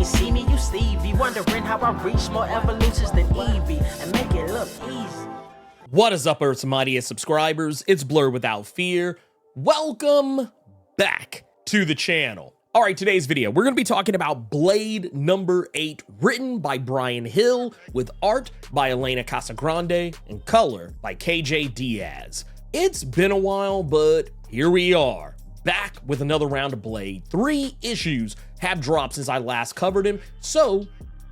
ain't see me, you Stevie. Wondering how I reach more evolutions than Eevee and make it look easy. What is up, Earth's mightiest subscribers? It's Blerd without fear. Welcome back to the channel. All right, today's video, we're going to be talking about Blade number 8, written by Brian Hill, with art by Elena Casagrande, and color by KJ Diaz. It's been a while, but here we are, back with another round of Blade. 3 issues have dropped since I last covered him, so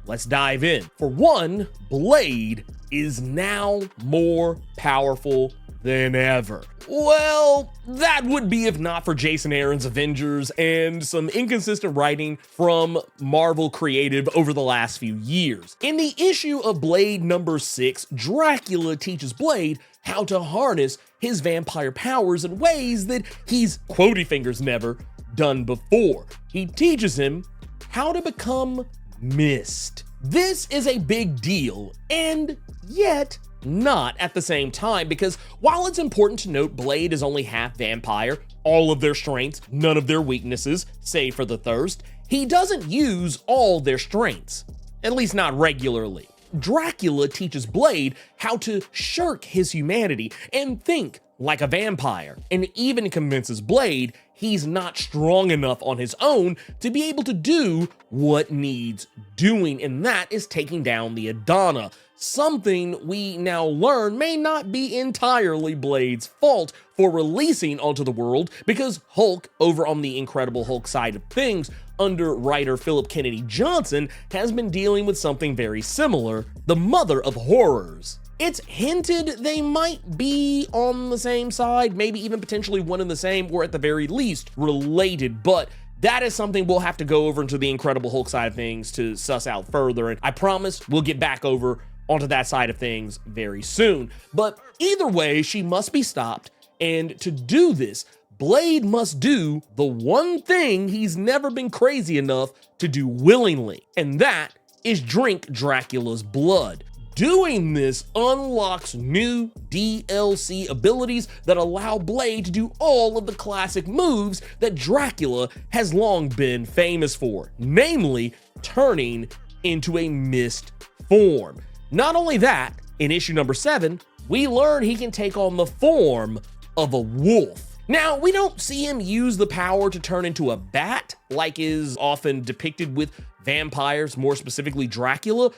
let's dive in. For one, Blade is now more powerful than ever. Well, that would be if not for Jason Aaron's Avengers and some inconsistent writing from Marvel Creative over the last few years. In the issue of Blade number 6, Dracula teaches Blade how to harness his vampire powers in ways that he's, quotey fingers, never done before. He teaches him how to become Mist. This is a big deal, and yet not at the same time, because while it's important to note Blade is only half vampire, all of their strengths, none of their weaknesses, save for the thirst, he doesn't use all their strengths, at least not regularly. Dracula teaches Blade how to shirk his humanity and think like a vampire, and even convinces Blade he's not strong enough on his own to be able to do what needs doing, and that is taking down the Adana. Something we now learn may not be entirely Blade's fault for releasing onto the world, because Hulk, over on the Incredible Hulk side of things, under writer Philip Kennedy Johnson, has been dealing with something very similar, the Mother of Horrors. It's hinted they might be on the same side, maybe even potentially one and the same, or at the very least related, but that is something we'll have to go over into the Incredible Hulk side of things to suss out further, and I promise we'll get back over onto that side of things very soon. But either way, she must be stopped, and to do this, Blade must do the one thing he's never been crazy enough to do willingly, and that is drink Dracula's blood. Doing this unlocks new DLC abilities that allow Blade to do all of the classic moves that Dracula has long been famous for, namely turning into a mist form. Not only that, in issue number 7, we learn he can take on the form of a wolf. Now, we don't see him use the power to turn into a bat, like is often depicted with vampires, more specifically Dracula,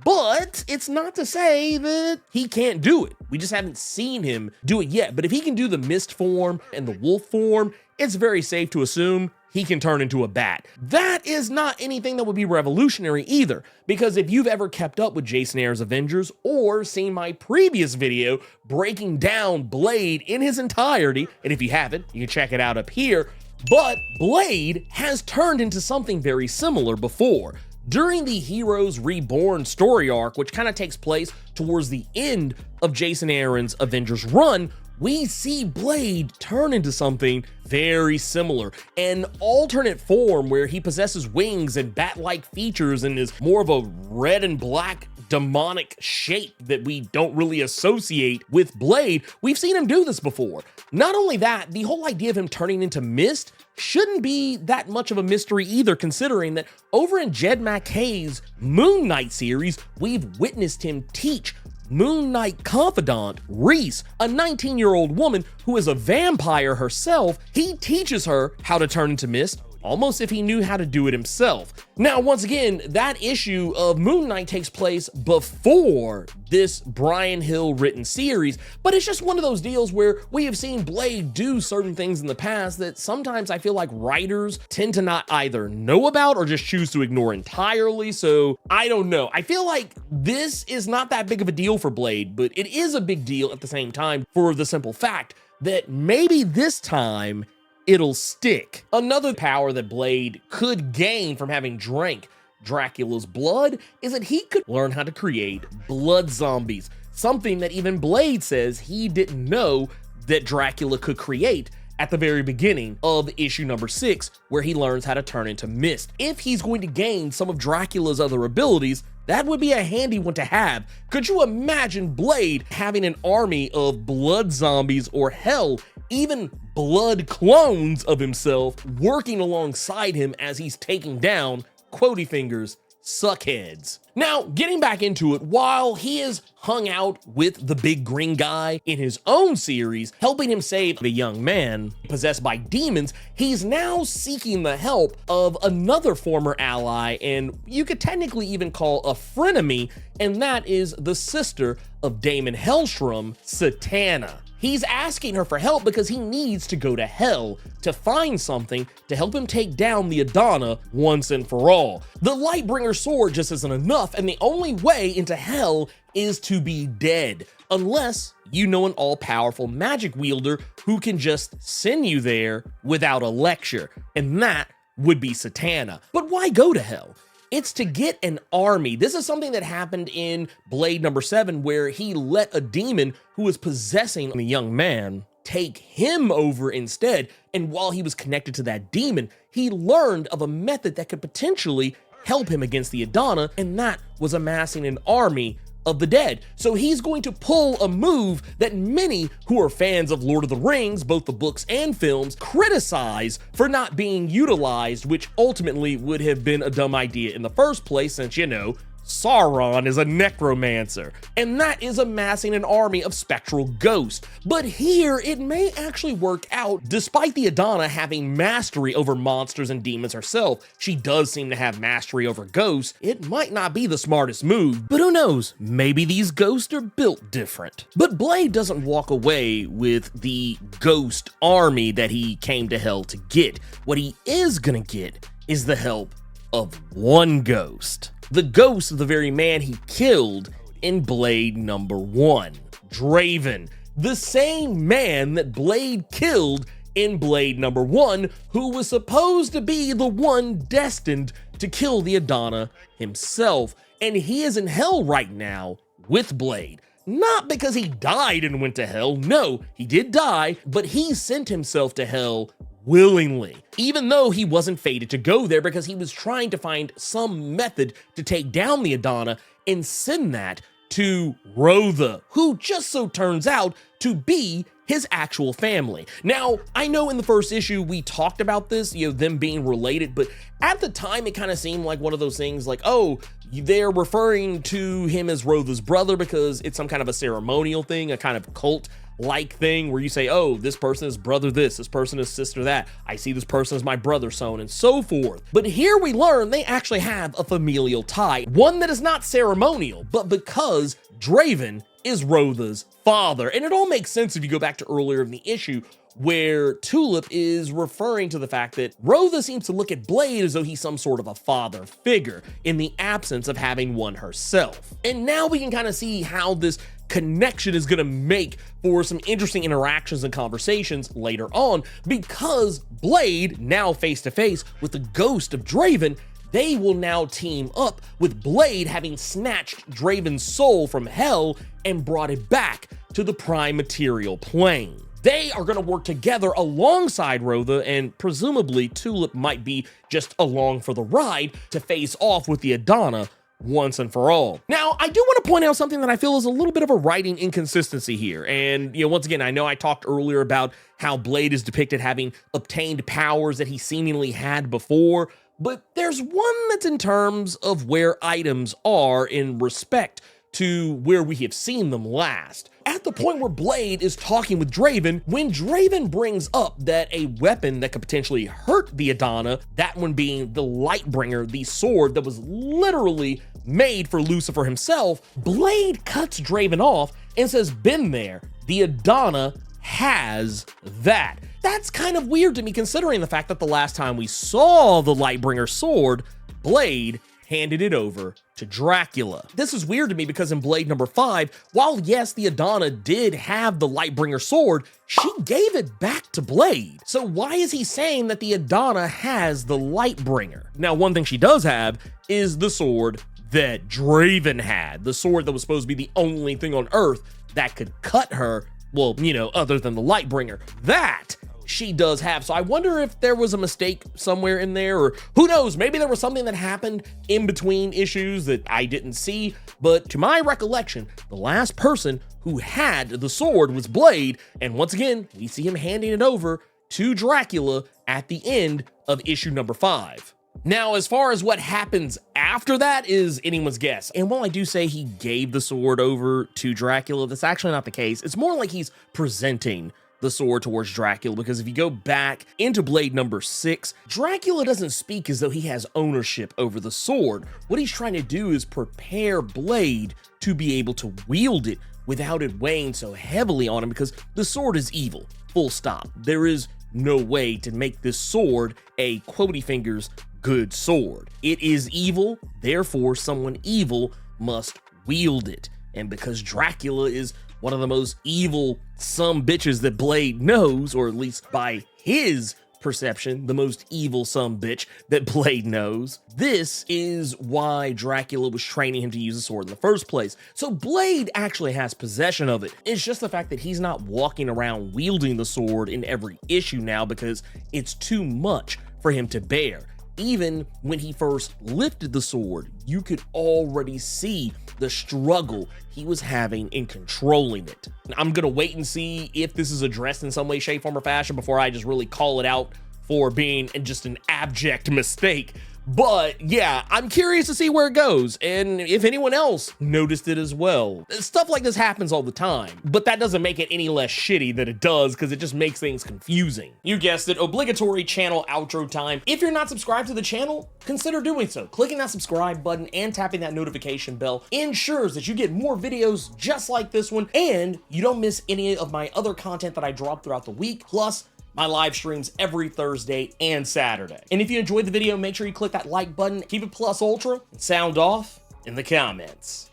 but it's not to say that he can't do it. We just haven't seen him do it yet, but if he can do the mist form and the wolf form, it's very safe to assume he can turn into a bat. That is not anything that would be revolutionary either, because if you've ever kept up with Jason Aaron's Avengers or seen my previous video breaking down Blade in his entirety, and if you haven't, you can check it out up here, but Blade has turned into something very similar before. During the Heroes Reborn story arc, which kind of takes place towards the end of Jason Aaron's Avengers run, we see Blade turn into something very similar, an alternate form where he possesses wings and bat-like features and is more of a red and black demonic shape that we don't really associate with Blade. We've seen him do this before. Not only that, the whole idea of him turning into mist shouldn't be that much of a mystery either, considering that over in Jed MacKay's Moon Knight series, we've witnessed him teach Moon Knight confidant Reese, a 19-year-old woman who is a vampire herself. He teaches her how to turn into mist, almost if he knew how to do it himself. Now, once again, that issue of Moon Knight takes place before this Brian Hill written series, but it's just one of those deals where we have seen Blade do certain things in the past that sometimes I feel like writers tend to not either know about or just choose to ignore entirely, so I don't know. I feel like this is not that big of a deal for Blade, but it is a big deal at the same time for the simple fact that maybe this time it'll stick. Another power that Blade could gain from having drank Dracula's blood is that he could learn how to create blood zombies, something that even Blade says he didn't know that Dracula could create at the very beginning of issue number 6, where he learns how to turn into mist. If he's going to gain some of Dracula's other abilities, that would be a handy one to have. Could you imagine Blade having an army of blood zombies, or hell, even blood clones of himself working alongside him as he's taking down quotey fingers, suckheads. Now, getting back into it, while he has hung out with the big green guy in his own series, helping him save the young man possessed by demons, he's now seeking the help of another former ally, and you could technically even call a frenemy, and that is the sister of Damon Hellstrom, Satana. He's asking her for help because he needs to go to hell to find something to help him take down the Adana once and for all. The Lightbringer sword just isn't enough, and the only way into hell is to be dead, unless you know an all-powerful magic wielder who can just send you there without a lecture, and that would be Satana. But why go to hell? It's to get an army. This is something that happened in Blade number 7, where he let a demon who was possessing the young man take him over instead. And while he was connected to that demon, he learned of a method that could potentially help him against the Adana, and that was amassing an army of the dead. So he's going to pull a move that many who are fans of Lord of the Rings, both the books and films, criticize for not being utilized, which ultimately would have been a dumb idea in the first place, since, you know, Sauron is a necromancer, and that is amassing an army of spectral ghosts. But here, it may actually work out. Despite the Adana having mastery over monsters and demons herself, she does seem to have mastery over ghosts. It might not be the smartest move, but who knows? Maybe these ghosts are built different. But Blade doesn't walk away with the ghost army that he came to hell to get. What he is gonna get is the help of one ghost. The ghost of the very man he killed in Blade number 1, Draven, the same man that Blade killed in Blade number 1, who was supposed to be the one destined to kill the Adana himself. And he is in hell right now with Blade. Not because he died and went to hell, no, he did die, but he sent himself to hell willingly, even though he wasn't fated to go there, because he was trying to find some method to take down the Adana and send that to Rotha, who just so turns out to be his actual family. Now, I know in the first issue we talked about this, you know, them being related, but at the time it kind of seemed like one of those things like, oh, they're referring to him as Rotha's brother because it's some kind of a ceremonial thing, a kind of cult-like thing where you say, oh, this person is brother this person is sister that, I see this person as my brother, so on and so forth. But here we learn they actually have a familial tie, one that is not ceremonial, but because Draven is Rotha's father. And it all makes sense if you go back to earlier in the issue, where Tulip is referring to the fact that Rotha seems to look at Blade as though he's some sort of a father figure in the absence of having one herself. And now we can kind of see how this connection is going to make for some interesting interactions and conversations later on, because Blade, now face to face with the ghost of Draven, they will now team up, with Blade having snatched Draven's soul from hell and brought it back to the prime material plane. They are going to work together alongside Rotha, and presumably Tulip might be just along for the ride to face off with the Adana once and for all. Now, I do want to point out something that I feel is a little bit of a writing inconsistency here. And, you know, once again, I know I talked earlier about how Blade is depicted having obtained powers that he seemingly had before, but there's one that's in terms of where items are in respect to where we have seen them last. At the point where Blade is talking with Draven, when Draven brings up that a weapon that could potentially hurt the Adana, that one being the Lightbringer, the sword that was literally made for Lucifer himself, Blade cuts Draven off and says, "Been there, the Adana has that." That's kind of weird to me, considering the fact that the last time we saw the Lightbringer sword, Blade handed it over to Dracula. This is weird to me because in Blade number 5, while yes, the Adana did have the Lightbringer sword, she gave it back to Blade. So why is he saying that the Adana has the Lightbringer? Now, one thing she does have is the sword that Draven had, the sword that was supposed to be the only thing on Earth that could cut her, well, you know, other than the Lightbringer. That she does have. So I wonder if there was a mistake somewhere in there, or who knows, maybe there was something that happened in between issues that I didn't see. But to my recollection, the last person who had the sword was Blade, and once again, we see him handing it over to Dracula at the end of issue number 5. Now, as far as what happens after that is anyone's guess. And while I do say he gave the sword over to Dracula, that's actually not the case. It's more like he's presenting the sword towards Dracula, because if you go back into Blade number 6, Dracula doesn't speak as though he has ownership over the sword. What he's trying to do is prepare Blade to be able to wield it without it weighing so heavily on him, because the sword is evil, full stop. There is no way to make this sword a quotey fingers good sword. It is evil, therefore someone evil must wield it. And because Dracula is one of the most evil sumbitches that Blade knows, or at least by his perception, the most evil sumbitch that Blade knows, this is why Dracula was training him to use the sword in the first place. So Blade actually has possession of it. It's just the fact that he's not walking around wielding the sword in every issue now, because it's too much for him to bear. Even when he first lifted the sword, you could already see the struggle he was having in controlling it. I'm gonna wait and see if this is addressed in some way, shape, form, or fashion before I just really call it out for being just an abject mistake. But yeah, I'm curious to see where it goes, and if anyone else noticed it as well. Stuff like this happens all the time, but that doesn't make it any less shitty that it does, because it just makes things confusing. You guessed it, obligatory channel outro time. If you're not subscribed to the channel, consider doing so. Clicking that subscribe button and tapping that notification bell ensures that you get more videos just like this one, and you don't miss any of my other content that I drop throughout the week, plus my live streams every Thursday and Saturday. And if you enjoyed the video, make sure you click that like button, keep it plus ultra, and sound off in the comments.